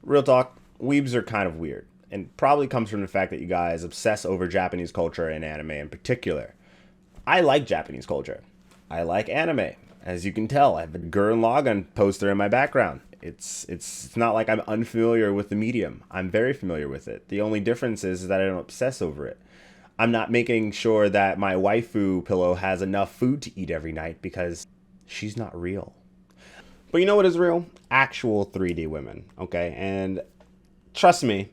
Real talk, weebs are kind of weird, and probably comes from the fact that you guys obsess over Japanese culture and anime in particular. I like Japanese culture. I like anime. As you can tell, I have a Gurren Lagann poster in my background. It's not like I'm unfamiliar with the medium. I'm very familiar with it. The only difference is that I don't obsess over it. I'm not making sure that my waifu pillow has enough food to eat every night because she's not real. But you know what is real? Actual 3D women, okay? And trust me,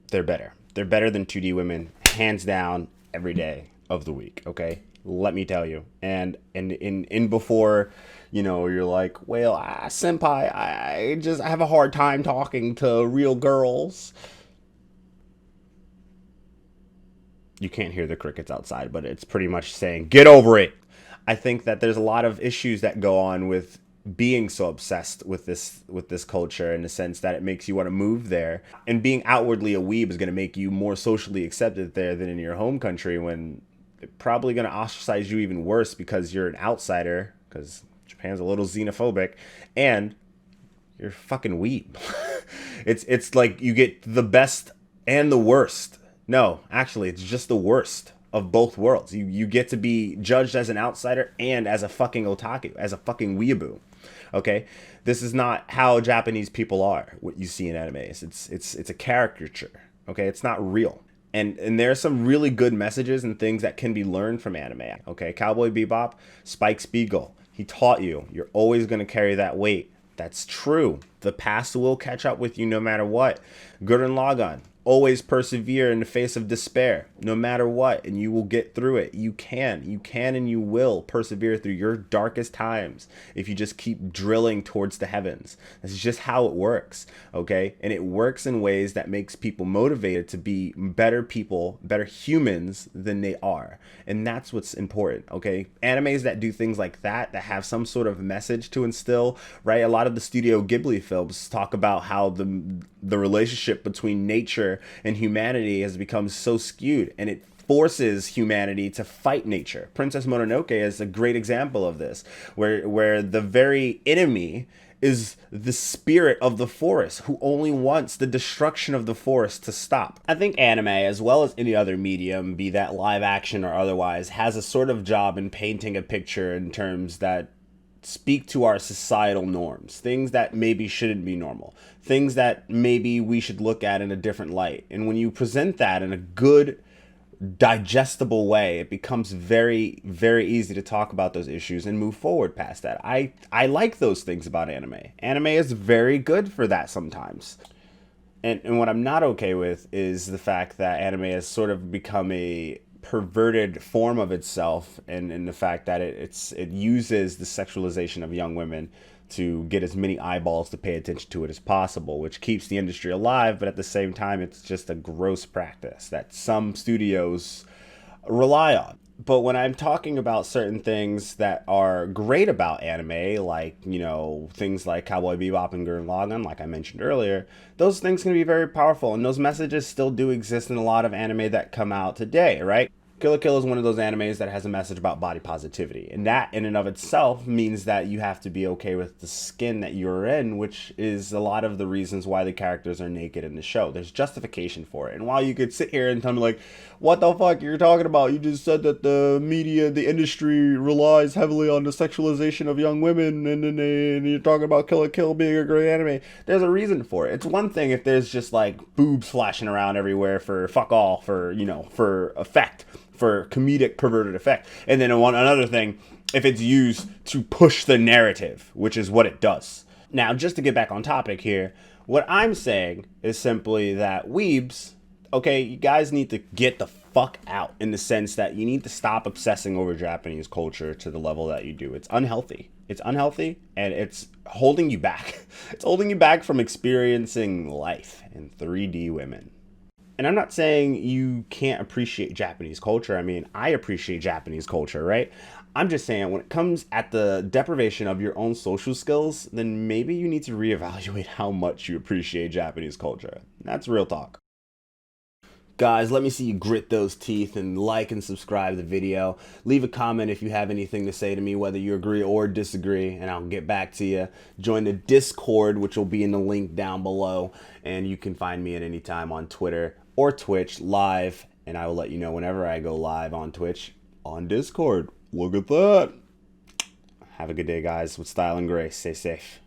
they're better. They're better than 2D women, hands down, every day of the week, okay? Let me tell you. And in before, you're like, well, senpai, I have a hard time talking to real girls. You can't hear the crickets outside, but it's pretty much saying, get over it. I think that there's a lot of issues that go on with being so obsessed with this culture, in the sense that it makes you want to move there, and being outwardly a weeb is going to make you more socially accepted there than in your home country, when they're probably going to ostracize you even worse because you're an outsider, because Japan's a little xenophobic, and you're fucking weeb. It's like you get the best and the worst. No, actually, it's just the worst of both worlds. You get to be judged as an outsider and as a fucking otaku, as a fucking weeaboo. Okay, this is not how Japanese people are. What you see in animes, it's a caricature. Okay, it's not real. And there are some really good messages and things that can be learned from anime. Okay, Cowboy Bebop, Spike Spiegel, he taught you you're always going to carry that weight. That's true. The past will catch up with you no matter what. Gurren Lagann, always persevere in the face of despair, no matter what, and you will get through it. You can, and you will persevere through your darkest times if you just keep drilling towards the heavens. This is just how it works, okay? And it works in ways that makes people motivated to be better people, better humans than they are. And that's what's important, okay? Animes that do things like that have some sort of message to instill, right? A lot of the Studio Ghibli films talk about how the relationship between nature and humanity has become so skewed, and it forces humanity to fight nature. Princess Mononoke is a great example of this, where the very enemy is the spirit of the forest, who only wants the destruction of the forest to stop. I think anime, as well as any other medium, be that live action or otherwise, has a sort of job in painting a picture in terms that speak to our societal norms, things that maybe shouldn't be normal, things that maybe we should look at in a different light. And when you present that in a good, digestible way, it becomes very, very easy to talk about those issues and move forward past that. I like those things about anime. Anime is very good for that sometimes. And what I'm not okay with is the fact that anime has sort of become a perverted form of itself, and the fact that it uses the sexualization of young women to get as many eyeballs to pay attention to it as possible, which keeps the industry alive, but at the same time it's just a gross practice that some studios rely on. But when I'm talking about certain things that are great about anime, like, things like Cowboy Bebop and Gurren Lagann, like I mentioned earlier, those things can be very powerful, and those messages still do exist in a lot of anime that come out today, right? Kill la Kill is one of those animes that has a message about body positivity. And that in and of itself means that you have to be okay with the skin that you're in, which is a lot of the reasons why the characters are naked in the show. There's justification for it. And while you could sit here and tell me, like, what the fuck you're talking about? You just said that the media, the industry relies heavily on the sexualization of young women, and you're talking about Kill la Kill being a great anime. There's a reason for it. It's one thing if there's just like boobs flashing around everywhere for fuck all, for effect, for comedic perverted effect. And then another thing if it's used to push the narrative, which is what it does. Now, just to get back on topic here, what I'm saying is simply that weebs, okay, you guys need to get the fuck out, in the sense that you need to stop obsessing over Japanese culture to the level that you do. It's unhealthy. It's unhealthy, and it's holding you back. It's holding you back from experiencing life in 3D women. And I'm not saying you can't appreciate Japanese culture. I mean, I appreciate Japanese culture, right? I'm just saying when it comes at the deprivation of your own social skills, then maybe you need to reevaluate how much you appreciate Japanese culture. That's real talk. Guys, let me see you grit those teeth and like and subscribe the video. Leave a comment if you have anything to say to me, whether you agree or disagree, and I'll get back to you. Join the Discord, which will be in the link down below, and you can find me at any time on Twitter or Twitch live, and I will let you know whenever I go live on Twitch on Discord. Look at that. Have a good day, guys, with style and grace. Stay safe.